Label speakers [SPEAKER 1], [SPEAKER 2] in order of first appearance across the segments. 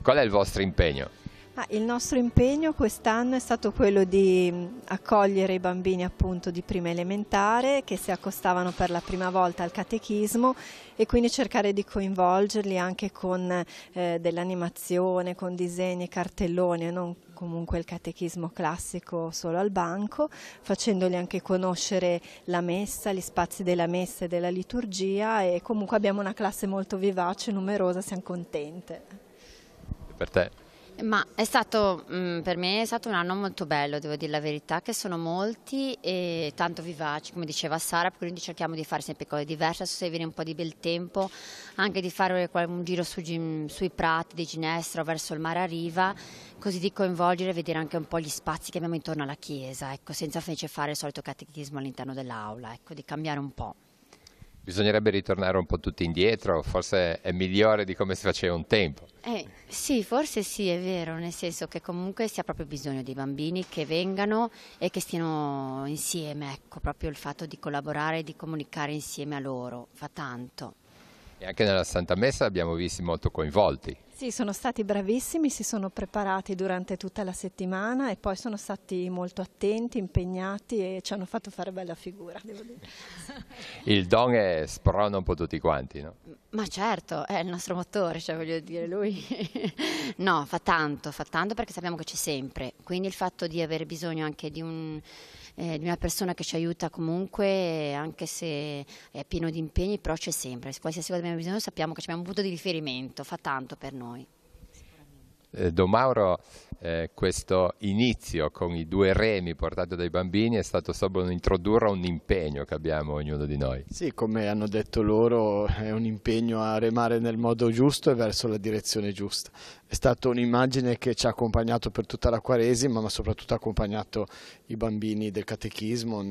[SPEAKER 1] Qual è il vostro impegno?
[SPEAKER 2] Il nostro impegno quest'anno è stato quello di accogliere i bambini appunto di prima elementare che si accostavano per la prima volta al catechismo e quindi cercare di coinvolgerli anche con dell'animazione, con disegni, cartelloni e non comunque il catechismo classico solo al banco, facendoli anche conoscere la messa, gli spazi della messa e della liturgia e comunque abbiamo una classe molto vivace, numerosa, siamo contente.
[SPEAKER 1] E per te?
[SPEAKER 3] Ma è stato, per me è stato un anno molto bello, devo dire la verità, che sono molti e tanto vivaci, come diceva Sara, quindi cerchiamo di fare sempre cose diverse, adesso se viene un po' di bel tempo, anche di fare un giro sui prati di Ginestra verso il mare a riva, così di coinvolgere e vedere anche un po' gli spazi che abbiamo intorno alla chiesa, ecco, senza invece fare il solito catechismo all'interno dell'aula, ecco, di cambiare un po'.
[SPEAKER 1] Bisognerebbe ritornare un po' tutti indietro, forse è migliore di come si faceva un tempo.
[SPEAKER 3] Sì, forse sì, è vero, nel senso che comunque si ha proprio bisogno dei bambini che vengano e che stiano insieme, ecco, proprio il fatto di collaborare e di comunicare insieme a loro, fa tanto.
[SPEAKER 1] E anche nella Santa Messa abbiamo visti molto coinvolti.
[SPEAKER 2] Sì, sono stati bravissimi, si sono preparati durante tutta la settimana e poi sono stati molto attenti, impegnati e ci hanno fatto fare bella figura, devo dire.
[SPEAKER 1] Il don sprona un po' tutti quanti, no?
[SPEAKER 3] Ma certo, è il nostro motore, cioè voglio dire, lui no, fa tanto perché sappiamo che c'è sempre, quindi il fatto di avere bisogno anche di una persona che ci aiuta comunque, anche se è pieno di impegni, però c'è sempre, qualsiasi cosa abbiamo bisogno sappiamo che abbiamo un punto di riferimento, fa tanto per noi.
[SPEAKER 1] Don Mauro, questo inizio con i 2 remi portati dai bambini è stato solo introdurre un impegno che abbiamo ognuno di noi.
[SPEAKER 4] Sì, come hanno detto loro, è un impegno a remare nel modo giusto e verso la direzione giusta. È stata un'immagine che ci ha accompagnato per tutta la Quaresima, ma soprattutto ha accompagnato i bambini del catechismo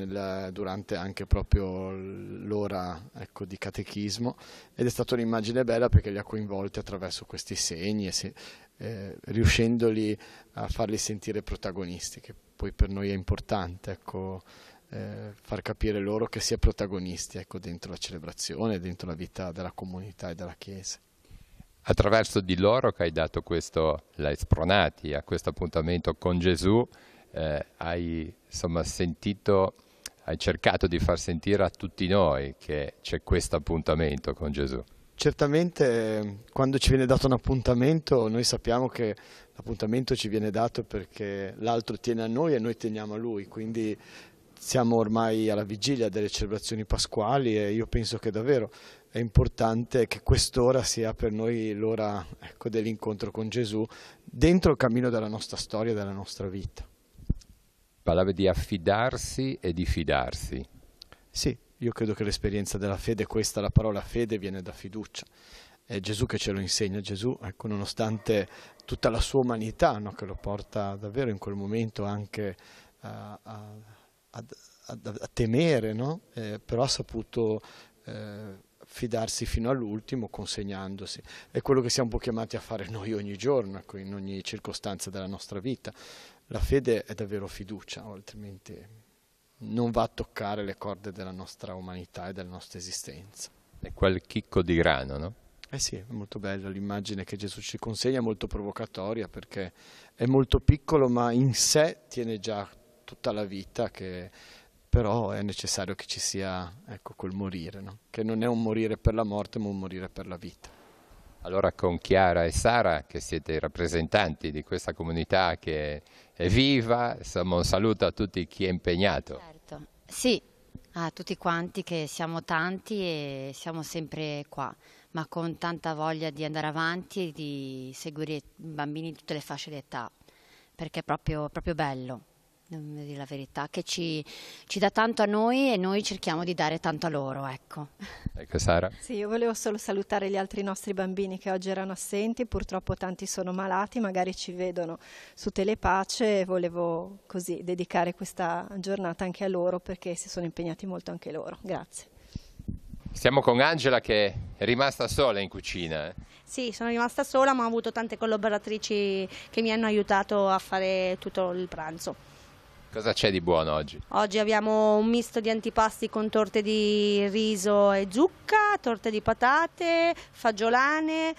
[SPEAKER 4] durante anche proprio l'ora, ecco, di catechismo, ed è stata un'immagine bella perché li ha coinvolti attraverso questi segni riuscendoli a farli sentire protagonisti, che poi per noi è importante, ecco, far capire loro che si è protagonisti, ecco, dentro la celebrazione, dentro la vita della comunità e della Chiesa.
[SPEAKER 1] Attraverso di loro che hai dato questo, l'hai spronati a questo appuntamento con Gesù, hai cercato di far sentire a tutti noi che c'è questo appuntamento con Gesù.
[SPEAKER 4] Certamente quando ci viene dato un appuntamento noi sappiamo che l'appuntamento ci viene dato perché l'altro tiene a noi e noi teniamo a lui, quindi siamo ormai alla vigilia delle celebrazioni pasquali e io penso che davvero è importante che quest'ora sia per noi l'ora, ecco, dell'incontro con Gesù dentro il cammino della nostra storia e della nostra vita.
[SPEAKER 1] Parlava di affidarsi e di fidarsi.
[SPEAKER 4] Sì. Io credo che l'esperienza della fede, questa, la parola fede viene da fiducia. È Gesù che ce lo insegna, Gesù, ecco, nonostante tutta la sua umanità, no, che lo porta davvero in quel momento anche a temere, no? Però ha saputo fidarsi fino all'ultimo consegnandosi. È quello che siamo un po' chiamati a fare noi ogni giorno, ecco, in ogni circostanza della nostra vita. La fede è davvero fiducia, altrimenti non va a toccare le corde della nostra umanità e della nostra esistenza.
[SPEAKER 1] È quel chicco di grano, no?
[SPEAKER 4] Eh sì, è molto bella l'immagine che Gesù ci consegna, è molto provocatoria perché è molto piccolo ma in sé tiene già tutta la vita, che però è necessario che ci sia, ecco, quel morire, no? Che non è un morire per la morte ma un morire per la vita.
[SPEAKER 1] Allora con Chiara e Sara, che siete i rappresentanti di questa comunità che è viva, insomma un saluto a tutti chi è impegnato.
[SPEAKER 3] Certo, sì, a tutti quanti che siamo tanti e siamo sempre qua, ma con tanta voglia di andare avanti e di seguire i bambini di tutte le fasce di età, perché è proprio bello. Devo dire la verità, che ci dà tanto a noi e noi cerchiamo di dare tanto a loro, ecco.
[SPEAKER 1] Ecco Sara.
[SPEAKER 2] Sì, io volevo solo salutare gli altri nostri bambini che oggi erano assenti, purtroppo tanti sono malati, magari ci vedono su Telepace e volevo così dedicare questa giornata anche a loro perché si sono impegnati molto anche loro. Grazie.
[SPEAKER 1] Siamo con Angela che è rimasta sola in cucina.
[SPEAKER 5] Sì, sono rimasta sola ma ho avuto tante collaboratrici che mi hanno aiutato a fare tutto il pranzo.
[SPEAKER 1] Cosa c'è di buono oggi?
[SPEAKER 5] Oggi abbiamo un misto di antipasti con torte di riso e zucca, torte di patate, fagiolane,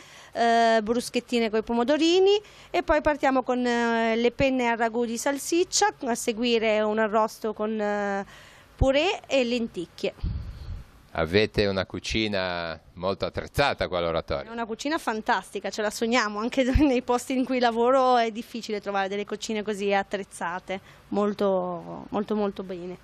[SPEAKER 5] bruschettine con i pomodorini e poi partiamo con le penne al ragù di salsiccia, a seguire un arrosto con purè e lenticchie.
[SPEAKER 1] Avete una cucina molto attrezzata qua
[SPEAKER 5] È
[SPEAKER 1] all'oratorio.
[SPEAKER 5] una cucina fantastica, ce la sogniamo, anche nei posti in cui lavoro è difficile trovare delle cucine così attrezzate, molto bene.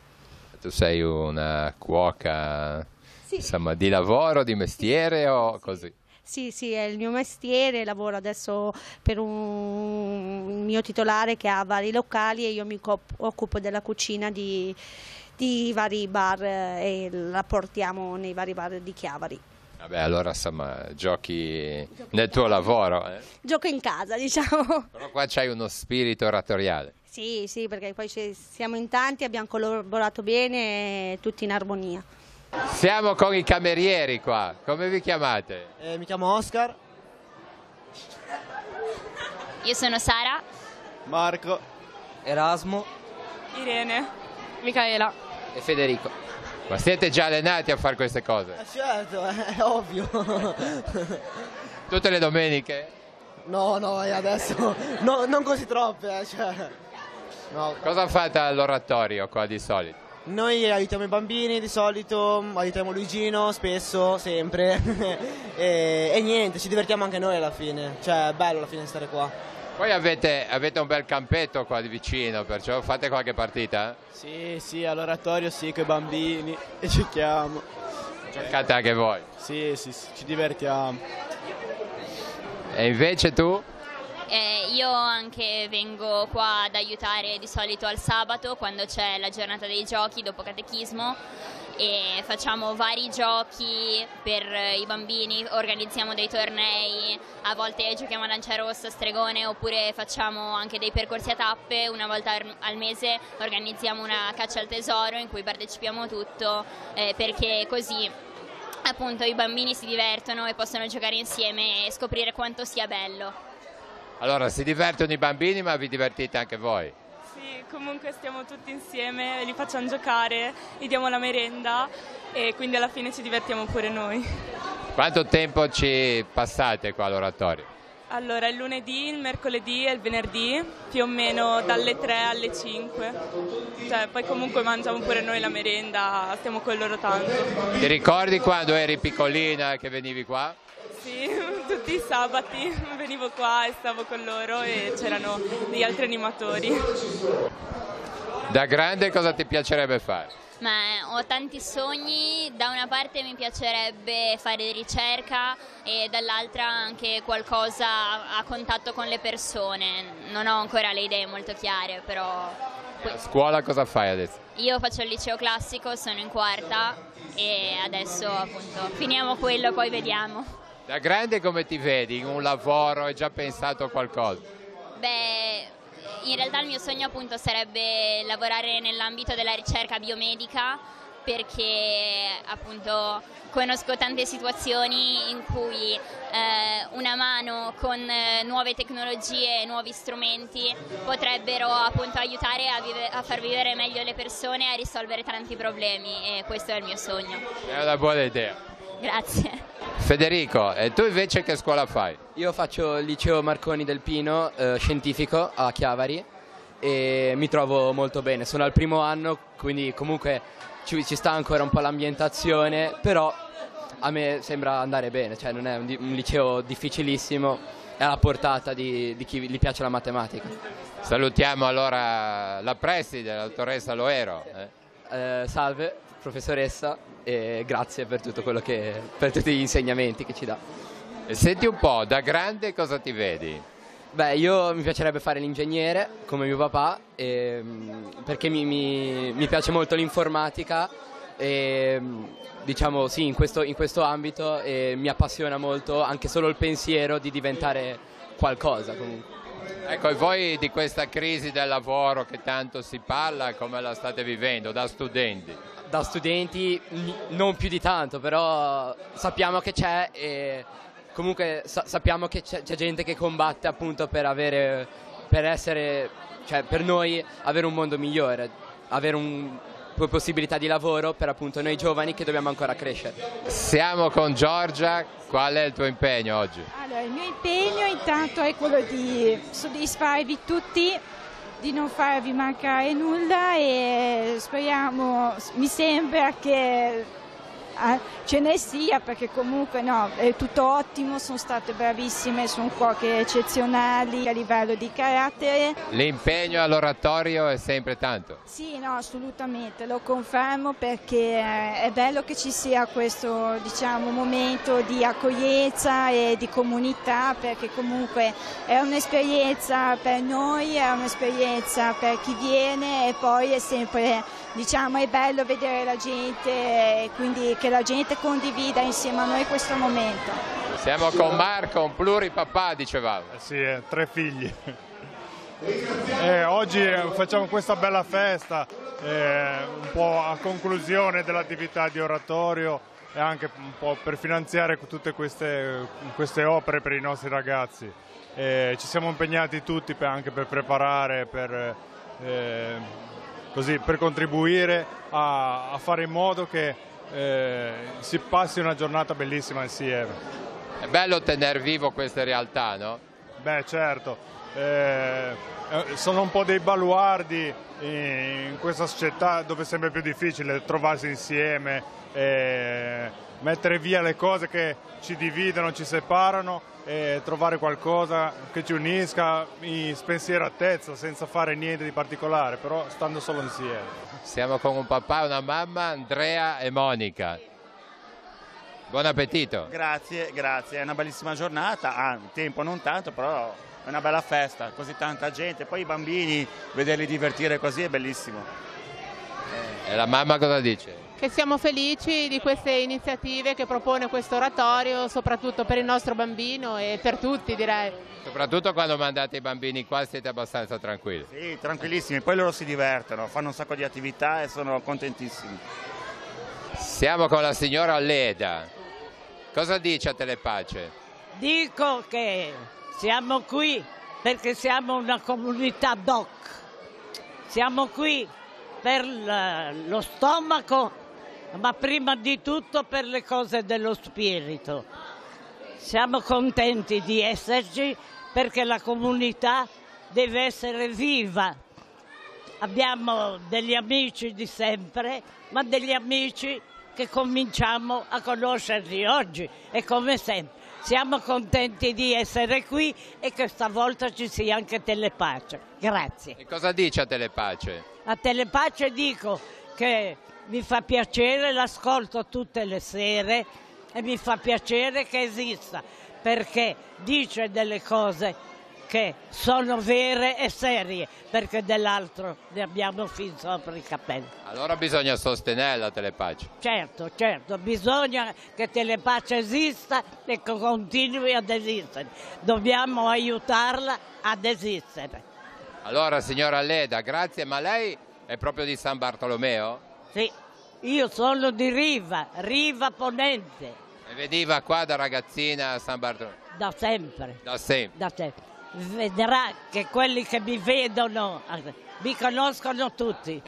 [SPEAKER 1] Tu sei una cuoca,
[SPEAKER 5] Sì.
[SPEAKER 1] insomma, di lavoro, di mestiere o così?
[SPEAKER 5] Sì, è il mio mestiere, lavoro adesso per un mio titolare che ha vari locali e io mi occupo della cucina di vari bar e la portiamo nei vari bar di Chiavari.
[SPEAKER 1] Vabbè, allora insomma, giochi nel tuo lavoro.
[SPEAKER 5] Gioco in casa, diciamo.
[SPEAKER 1] Però qua c'hai uno spirito oratoriale.
[SPEAKER 5] Sì, perché poi siamo in tanti, abbiamo collaborato bene, tutti in armonia.
[SPEAKER 1] Siamo con i camerieri qua, come vi chiamate?
[SPEAKER 6] Mi chiamo Oscar.
[SPEAKER 7] Io sono Sara.
[SPEAKER 6] Marco. Erasmo.
[SPEAKER 8] Irene. Micaela.
[SPEAKER 6] E Federico.
[SPEAKER 1] Ma siete già allenati a fare queste cose?
[SPEAKER 6] Certo, è ovvio.
[SPEAKER 1] Tutte le domeniche?
[SPEAKER 6] No, adesso non così troppe. No.
[SPEAKER 1] Cosa fate all'oratorio qua di solito?
[SPEAKER 6] Noi aiutiamo i bambini di solito, aiutiamo Luigino spesso, sempre. e niente, ci divertiamo anche noi alla fine. Cioè è bello alla fine stare qua.
[SPEAKER 1] Poi avete un bel campetto qua di vicino, perciò fate qualche partita?
[SPEAKER 9] Sì, all'oratorio sì, con i bambini e giochiamo.
[SPEAKER 1] Giocate anche voi?
[SPEAKER 9] Sì, ci divertiamo.
[SPEAKER 1] E invece tu?
[SPEAKER 7] Io anche vengo qua ad aiutare di solito al sabato quando c'è la giornata dei giochi dopo catechismo e facciamo vari giochi per i bambini, organizziamo dei tornei, a volte giochiamo a Lanciarossa, Stregone oppure facciamo anche dei percorsi a tappe, una volta al mese organizziamo una caccia al tesoro in cui partecipiamo tutto perché così appunto i bambini si divertono e possono giocare insieme e scoprire quanto sia bello.
[SPEAKER 1] Allora, si divertono i bambini, ma vi divertite anche voi?
[SPEAKER 8] Sì, comunque stiamo tutti insieme, li facciamo giocare, gli diamo la merenda e quindi alla fine ci divertiamo pure noi.
[SPEAKER 1] Quanto tempo ci passate qua all'oratorio?
[SPEAKER 8] Allora, il lunedì, il mercoledì e il venerdì, più o meno dalle 3 alle 5. Cioè, poi comunque mangiamo pure noi la merenda, stiamo con loro tanto.
[SPEAKER 1] Ti ricordi quando eri piccolina che venivi qua?
[SPEAKER 8] Sì, tutti i sabati venivo qua e stavo con loro e c'erano degli altri animatori.
[SPEAKER 1] Da grande cosa ti piacerebbe fare?
[SPEAKER 7] Ma ho tanti sogni, da una parte mi piacerebbe fare ricerca e dall'altra anche qualcosa a contatto con le persone. Non ho ancora le idee molto chiare, però...
[SPEAKER 1] A scuola cosa fai adesso?
[SPEAKER 7] Io faccio il liceo classico, sono in quarta e adesso appunto finiamo quello, poi vediamo.
[SPEAKER 1] Da grande come ti vedi? In un lavoro hai già pensato a qualcosa?
[SPEAKER 7] Beh, in realtà il mio sogno appunto sarebbe lavorare nell'ambito della ricerca biomedica perché appunto conosco tante situazioni in cui una mano con nuove tecnologie e nuovi strumenti potrebbero appunto aiutare a far vivere meglio le persone e a risolvere tanti problemi e questo è il mio sogno.
[SPEAKER 1] È una buona idea.
[SPEAKER 7] Grazie.
[SPEAKER 1] Federico, e tu invece che scuola fai?
[SPEAKER 10] Io faccio il liceo Marconi del Pino, scientifico a Chiavari e mi trovo molto bene. Sono al primo anno, quindi comunque ci sta ancora un po' l'ambientazione, però a me sembra andare bene, cioè non è un liceo difficilissimo, è alla portata di chi gli piace la matematica.
[SPEAKER 1] Salutiamo allora la preside, la dottoressa Loero.
[SPEAKER 10] Salve professoressa e grazie per tutto per tutti gli insegnamenti che ci dà.
[SPEAKER 1] E senti un po', da grande cosa ti vedi?
[SPEAKER 10] Beh, io mi piacerebbe fare l'ingegnere come mio papà perché mi piace molto l'informatica e diciamo sì, in questo ambito mi appassiona molto anche solo il pensiero di diventare qualcosa comunque.
[SPEAKER 1] Ecco, e voi di questa crisi del lavoro che tanto si parla, come la state vivendo da studenti?
[SPEAKER 10] Da studenti non più di tanto, però sappiamo che c'è e comunque sappiamo che c'è gente che combatte appunto per avere per noi avere un mondo migliore, avere possibilità di lavoro per appunto noi giovani che dobbiamo ancora crescere.
[SPEAKER 1] Siamo con Giorgia, qual è il tuo impegno oggi?
[SPEAKER 11] Allora, il mio impegno intanto è quello di soddisfarvi tutti, di non farvi mancare nulla e speriamo, mi sembra che ce ne sia, perché comunque no, è tutto ottimo, sono state bravissime, sono cuoche eccezionali a livello di carattere.
[SPEAKER 1] L'impegno all'oratorio è sempre tanto?
[SPEAKER 11] Sì, no, assolutamente, lo confermo, perché è bello che ci sia questo, diciamo, momento di accoglienza e di comunità, perché comunque è un'esperienza per noi, è un'esperienza per chi viene e poi è sempre, diciamo, è bello vedere la gente e quindi che la gente condivida insieme a noi questo momento.
[SPEAKER 1] Siamo con Marco, un pluripapà, dicevamo.
[SPEAKER 12] Sì, 3 figli. Oggi facciamo questa bella festa, un po' a conclusione dell'attività di oratorio e anche un po' per finanziare tutte queste opere per i nostri ragazzi. Ci siamo impegnati tutti anche per preparare, per contribuire a fare in modo che si passi una giornata bellissima insieme.
[SPEAKER 1] È bello tenere vivo queste realtà, no?
[SPEAKER 12] Beh, certo, sono un po' dei baluardi in questa società dove è sempre più difficile trovarsi insieme, mettere via le cose che ci dividono, ci separano e trovare qualcosa che ci unisca in spensieratezza, senza fare niente di particolare, però stando solo insieme.
[SPEAKER 1] Siamo con un papà e una mamma, Andrea e Monica. Buon appetito.
[SPEAKER 13] Grazie, grazie, è una bellissima giornata, tempo non tanto, però è una bella festa, così tanta gente, poi i bambini, vederli divertire così è bellissimo.
[SPEAKER 1] E la mamma cosa dice?
[SPEAKER 14] Che siamo felici di queste iniziative che propone questo oratorio, soprattutto per il nostro bambino e per tutti, direi.
[SPEAKER 1] Soprattutto quando mandate i bambini qua siete abbastanza tranquilli.
[SPEAKER 13] Sì, tranquillissimi, poi loro si divertono, fanno un sacco di attività e sono contentissimi.
[SPEAKER 1] Siamo con la signora Leda. Cosa dice a Telepace?
[SPEAKER 15] Dico che siamo qui perché siamo una comunità doc. Siamo qui per lo stomaco, ma prima di tutto per le cose dello spirito. Siamo contenti di esserci perché la comunità deve essere viva. Abbiamo degli amici di sempre, ma degli amici che cominciamo a conoscerli oggi e come sempre. Siamo contenti di essere qui e che stavolta ci sia anche Telepace. Grazie.
[SPEAKER 1] E cosa dice a Telepace?
[SPEAKER 15] A Telepace dico che mi fa piacere, l'ascolto tutte le sere e mi fa piacere che esista, perché dice delle cose che sono vere e serie, perché dell'altro ne abbiamo fin sopra i capelli.
[SPEAKER 1] Allora bisogna sostenerla Telepace.
[SPEAKER 15] Certo, certo, bisogna che Telepace esista e che continui ad esistere. Dobbiamo aiutarla ad esistere.
[SPEAKER 1] Allora signora Leda, grazie, ma lei è proprio di San Bartolomeo?
[SPEAKER 15] Sì, io sono di Riva Ponente.
[SPEAKER 1] E veniva qua da ragazzina a San Bartolomeo?
[SPEAKER 15] Da sempre.
[SPEAKER 1] Da sempre.
[SPEAKER 15] Da sempre. Vedrà che quelli che mi vedono mi conoscono tutti.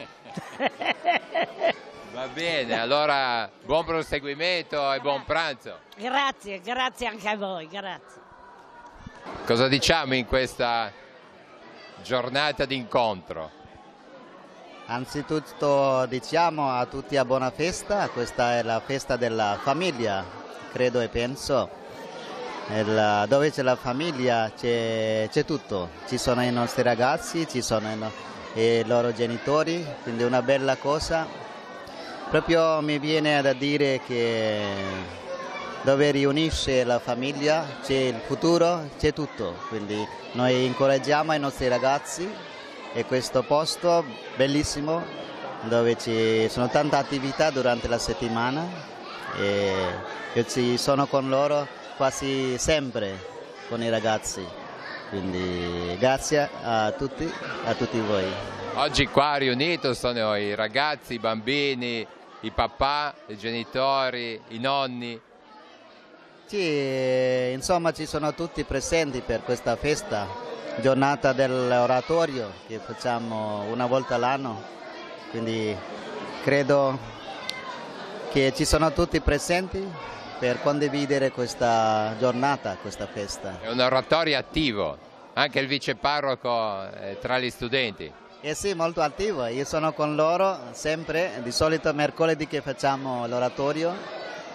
[SPEAKER 1] Va bene, allora buon proseguimento e buon pranzo.
[SPEAKER 15] Grazie, grazie anche a voi, grazie.
[SPEAKER 1] Cosa diciamo in questa giornata d'incontro?
[SPEAKER 16] Anzitutto diciamo a tutti a buona festa, questa è la festa della famiglia, credo e penso. Dove c'è la famiglia c'è tutto, ci sono i nostri ragazzi, ci sono i loro genitori, quindi è una bella cosa. Proprio mi viene da dire che dove riunisce la famiglia c'è il futuro, c'è tutto, quindi noi incoraggiamo i nostri ragazzi e questo posto bellissimo dove ci sono tante attività durante la settimana e io ci sono con loro quasi sempre con i ragazzi, quindi grazie a tutti voi.
[SPEAKER 1] Oggi qua riuniti sono i ragazzi, i bambini, i papà, i genitori, i nonni.
[SPEAKER 16] Sì, insomma ci sono tutti presenti per questa festa giornata dell'oratorio che facciamo una volta all'anno, quindi credo che ci sono tutti presenti per condividere questa giornata, questa festa.
[SPEAKER 1] È un oratorio attivo, anche il viceparroco tra gli studenti.
[SPEAKER 16] Sì, molto attivo, io sono con loro sempre, di solito mercoledì che facciamo l'oratorio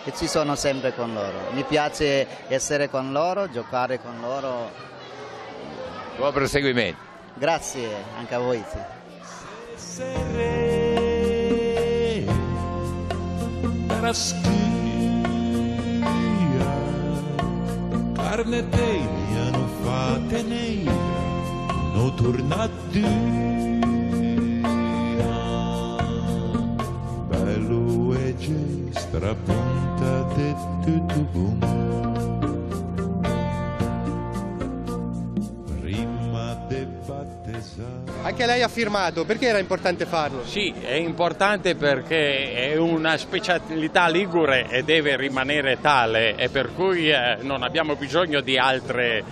[SPEAKER 16] e ci sono sempre con loro. Mi piace essere con loro, giocare con loro.
[SPEAKER 1] Buon proseguimento.
[SPEAKER 16] Grazie, anche a voi.
[SPEAKER 17] Carne tegna non fate neira, non tornate. Bello e strapunta de tutto bum.
[SPEAKER 18] Anche lei ha firmato, perché era importante farlo?
[SPEAKER 19] Sì, è importante perché è una specialità ligure e deve rimanere tale e per cui non abbiamo bisogno di altre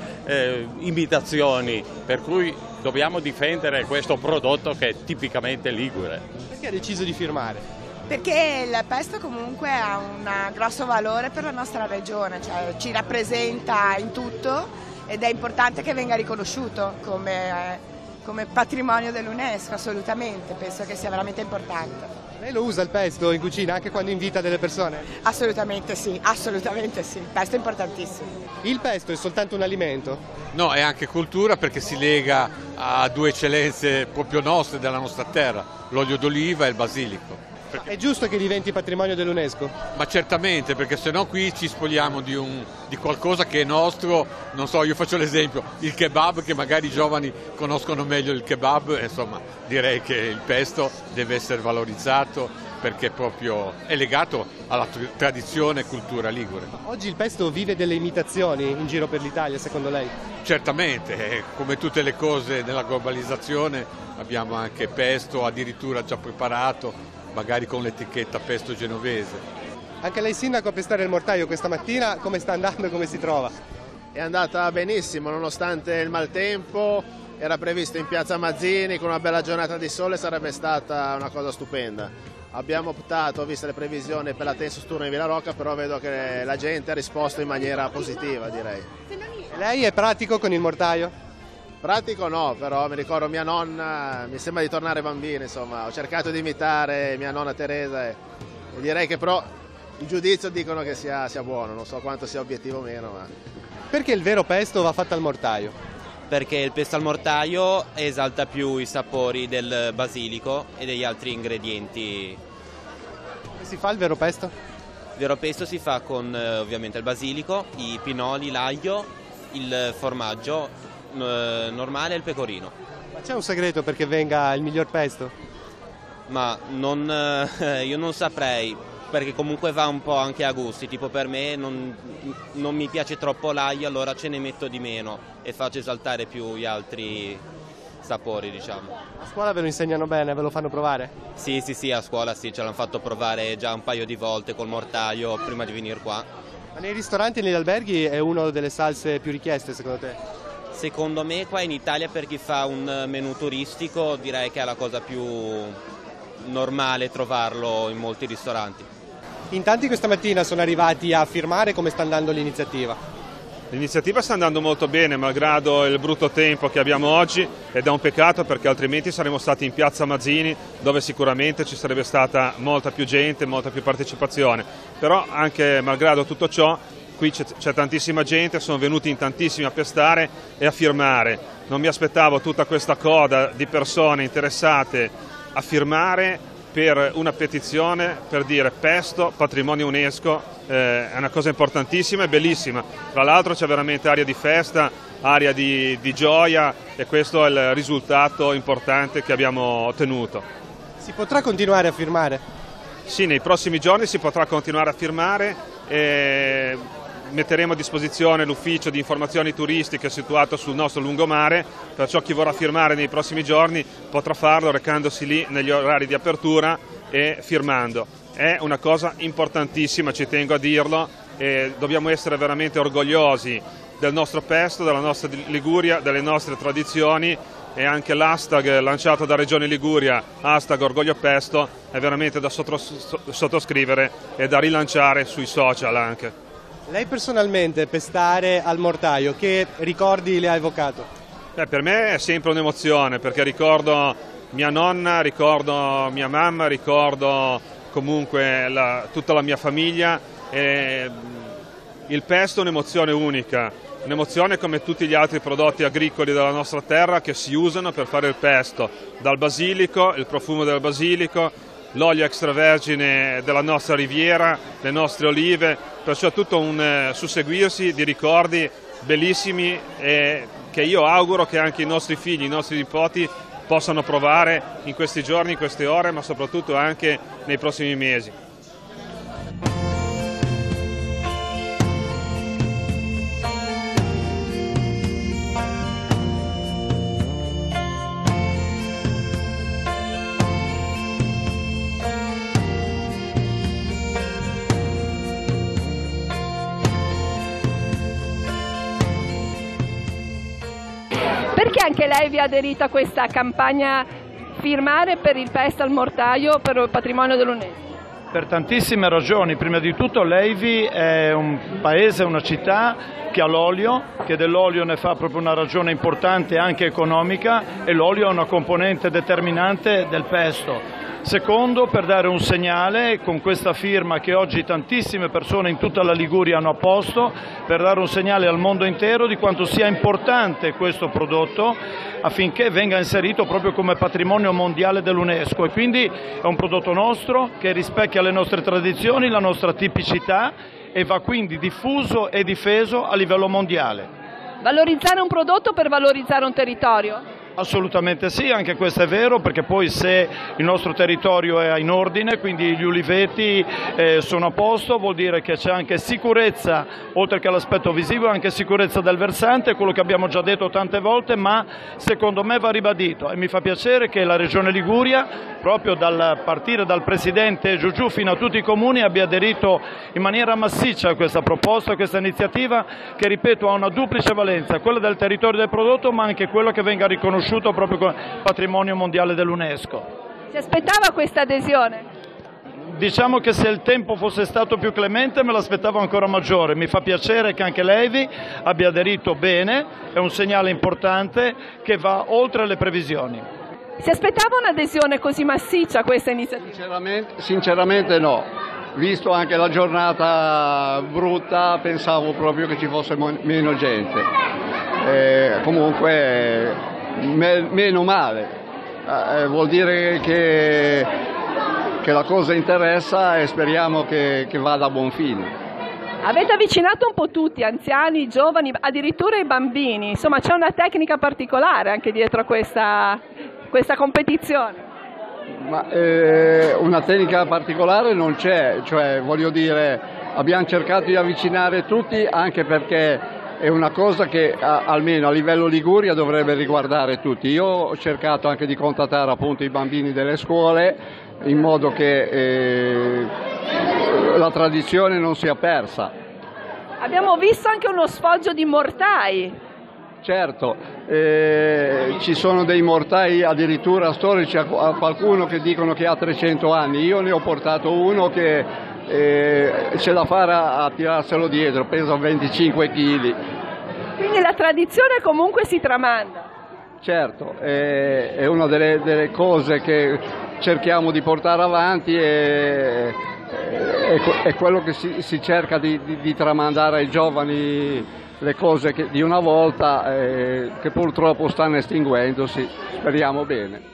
[SPEAKER 19] imitazioni, per cui dobbiamo difendere questo prodotto che è tipicamente ligure.
[SPEAKER 18] Perché ha deciso di firmare?
[SPEAKER 20] Perché il pesto comunque ha un grosso valore per la nostra regione, cioè ci rappresenta in tutto ed è importante che venga riconosciuto come patrimonio dell'UNESCO, assolutamente, penso che sia veramente importante.
[SPEAKER 18] Lei lo usa il pesto in cucina anche quando invita delle persone?
[SPEAKER 20] Assolutamente sì, il pesto è importantissimo.
[SPEAKER 18] Il pesto è soltanto un alimento?
[SPEAKER 21] No, è anche cultura perché si lega a due eccellenze proprio nostre, della nostra terra, l'olio d'oliva e il basilico.
[SPEAKER 18] È giusto che diventi patrimonio dell'UNESCO?
[SPEAKER 21] Ma certamente, perché sennò qui ci spogliamo di qualcosa che è nostro, non so, io faccio l'esempio, il kebab, che magari i giovani conoscono meglio il kebab, insomma direi che il pesto deve essere valorizzato perché proprio è legato alla tradizione e cultura ligure.
[SPEAKER 18] Oggi il pesto vive delle imitazioni in giro per l'Italia, secondo lei?
[SPEAKER 21] Certamente, come tutte le cose nella globalizzazione abbiamo anche pesto addirittura già preparato, magari con l'etichetta pesto genovese.
[SPEAKER 18] Anche lei sindaco a pestare il mortaio questa mattina, come sta andando, come si trova?
[SPEAKER 22] È andata benissimo nonostante il maltempo, era previsto in piazza Mazzini con una bella giornata di sole, sarebbe stata una cosa stupenda. Abbiamo optato, viste le previsioni, per la Tensus Turno in Villarocca, però vedo che la gente ha risposto in maniera positiva, direi.
[SPEAKER 18] E lei è pratico con il mortaio?
[SPEAKER 22] Pratico no, però mi ricordo mia nonna, mi sembra di tornare bambino, insomma, ho cercato di imitare mia nonna Teresa e direi che però il giudizio dicono che sia buono, non so quanto sia obiettivo o meno. Ma...
[SPEAKER 18] Perché il vero pesto va fatto al mortaio?
[SPEAKER 23] Perché il pesto al mortaio esalta più i sapori del basilico e degli altri ingredienti.
[SPEAKER 18] Come si fa il vero pesto?
[SPEAKER 23] Il vero pesto si fa con ovviamente il basilico, i pinoli, l'aglio, il formaggio normale e il pecorino.
[SPEAKER 18] Ma c'è un segreto perché venga il miglior pesto?
[SPEAKER 23] Ma io non saprei, perché comunque va un po' anche a gusti, tipo per me non mi piace troppo l'aglio, allora ce ne metto di meno e faccio esaltare più gli altri sapori, diciamo.
[SPEAKER 18] A scuola ve lo insegnano bene, ve lo fanno provare?
[SPEAKER 23] Sì, a scuola sì, ce l'hanno fatto provare già un paio di volte col mortaio prima di venire qua.
[SPEAKER 18] Ma nei ristoranti e negli alberghi è una delle salse più richieste secondo te?
[SPEAKER 23] Secondo me qua in Italia per chi fa un menù turistico direi che è la cosa più normale trovarlo in molti ristoranti.
[SPEAKER 18] In tanti questa mattina sono arrivati a firmare, come sta andando l'iniziativa?
[SPEAKER 24] L'iniziativa sta andando molto bene, malgrado il brutto tempo che abbiamo oggi, ed è un peccato perché altrimenti saremmo stati in piazza Mazzini, dove sicuramente ci sarebbe stata molta più gente, molta più partecipazione. Però anche malgrado tutto ciò, qui c'è tantissima gente, sono venuti in tantissimi a pestare e a firmare. Non mi aspettavo tutta questa coda di persone interessate a firmare per una petizione per dire pesto, patrimonio UNESCO, è una cosa importantissima e bellissima. Tra l'altro c'è veramente aria di festa, aria di gioia e questo è il risultato importante che abbiamo ottenuto.
[SPEAKER 18] Si potrà continuare a firmare?
[SPEAKER 24] Sì, nei prossimi giorni si potrà continuare a firmare e metteremo a disposizione l'ufficio di informazioni turistiche situato sul nostro lungomare, perciò chi vorrà firmare nei prossimi giorni potrà farlo recandosi lì negli orari di apertura e firmando. È una cosa importantissima, ci tengo a dirlo, e dobbiamo essere veramente orgogliosi del nostro pesto, della nostra Liguria, delle nostre tradizioni, e anche l'hashtag lanciato da Regione Liguria, hashtag Orgoglio Pesto, è veramente da sottoscrivere e da rilanciare sui social anche.
[SPEAKER 18] Lei personalmente, pestare al mortaio, che ricordi le ha evocato?
[SPEAKER 24] Per me è sempre un'emozione, perché ricordo mia nonna, ricordo mia mamma, ricordo comunque tutta la mia famiglia. E il pesto è un'emozione unica. Un'emozione come tutti gli altri prodotti agricoli della nostra terra che si usano per fare il pesto, dal basilico, il profumo del basilico, l'olio extravergine della nostra riviera, le nostre olive, perciò tutto un susseguirsi di ricordi bellissimi e che io auguro che anche i nostri figli, i nostri nipoti possano provare in questi giorni, in queste ore, ma soprattutto anche nei prossimi mesi.
[SPEAKER 2] Perché anche lei vi ha aderito a questa campagna firmare per il pesto al mortaio per il patrimonio dell'UNESCO?
[SPEAKER 3] Per tantissime ragioni. Prima di tutto Levi è un paese, una città che ha l'olio, che dell'olio ne fa proprio una ragione importante anche economica, e l'olio è una componente determinante del pesto. Secondo, per dare un segnale con questa firma che oggi tantissime persone in tutta la Liguria hanno apposto, per dare un segnale al mondo intero di quanto sia importante questo prodotto affinché venga inserito proprio come patrimonio mondiale dell'UNESCO, e quindi è un prodotto nostro che rispecchia le nostre tradizioni, la nostra tipicità, e va quindi diffuso e difeso a livello mondiale.
[SPEAKER 2] Valorizzare un prodotto per valorizzare un territorio?
[SPEAKER 3] Assolutamente sì, anche questo è vero, perché poi se il nostro territorio è in ordine, quindi gli uliveti sono a posto, vuol dire che c'è anche sicurezza, oltre che all'aspetto visivo, anche sicurezza del versante, quello che abbiamo già detto tante volte, ma secondo me va ribadito, e mi fa piacere che la Regione Liguria, proprio partire dal Presidente giù fino a tutti i comuni, abbia aderito in maniera massiccia a questa proposta, a questa iniziativa, che ripeto ha una duplice valenza, quella del territorio del prodotto, ma anche quella che venga riconosciuta proprio come patrimonio mondiale dell'UNESCO.
[SPEAKER 2] Si aspettava questa adesione?
[SPEAKER 3] Diciamo che se il tempo fosse stato più clemente me l'aspettavo ancora maggiore. Mi fa piacere che anche Levi abbia aderito bene, è un segnale importante che va oltre le previsioni.
[SPEAKER 2] Si aspettava un'adesione così massiccia a questa iniziativa?
[SPEAKER 4] Sinceramente no. Visto anche la giornata brutta, pensavo proprio che ci fosse meno gente. Comunque meno male, vuol dire che la cosa interessa e speriamo che vada a buon fine.
[SPEAKER 2] Avete avvicinato un po' tutti, anziani, giovani, addirittura i bambini, insomma c'è una tecnica particolare anche dietro a questa competizione.
[SPEAKER 4] Ma una tecnica particolare non c'è, cioè voglio dire abbiamo cercato di avvicinare tutti, anche perché è una cosa che almeno a livello Liguria dovrebbe riguardare tutti. Io ho cercato anche di contattare appunto i bambini delle scuole in modo che la tradizione non sia persa.
[SPEAKER 2] Abbiamo visto anche uno sfoggio di mortai.
[SPEAKER 4] Certo, ci sono dei mortai addirittura storici, a qualcuno che dicono che ha 300 anni. Io ne ho portato uno che c'è da fare a tirarselo dietro, pesa 25 kg.
[SPEAKER 2] Quindi la tradizione comunque si tramanda.
[SPEAKER 4] Certo, è una delle cose che cerchiamo di portare avanti, è quello che si cerca di tramandare ai giovani, le cose di una volta che purtroppo stanno estinguendosi, speriamo bene.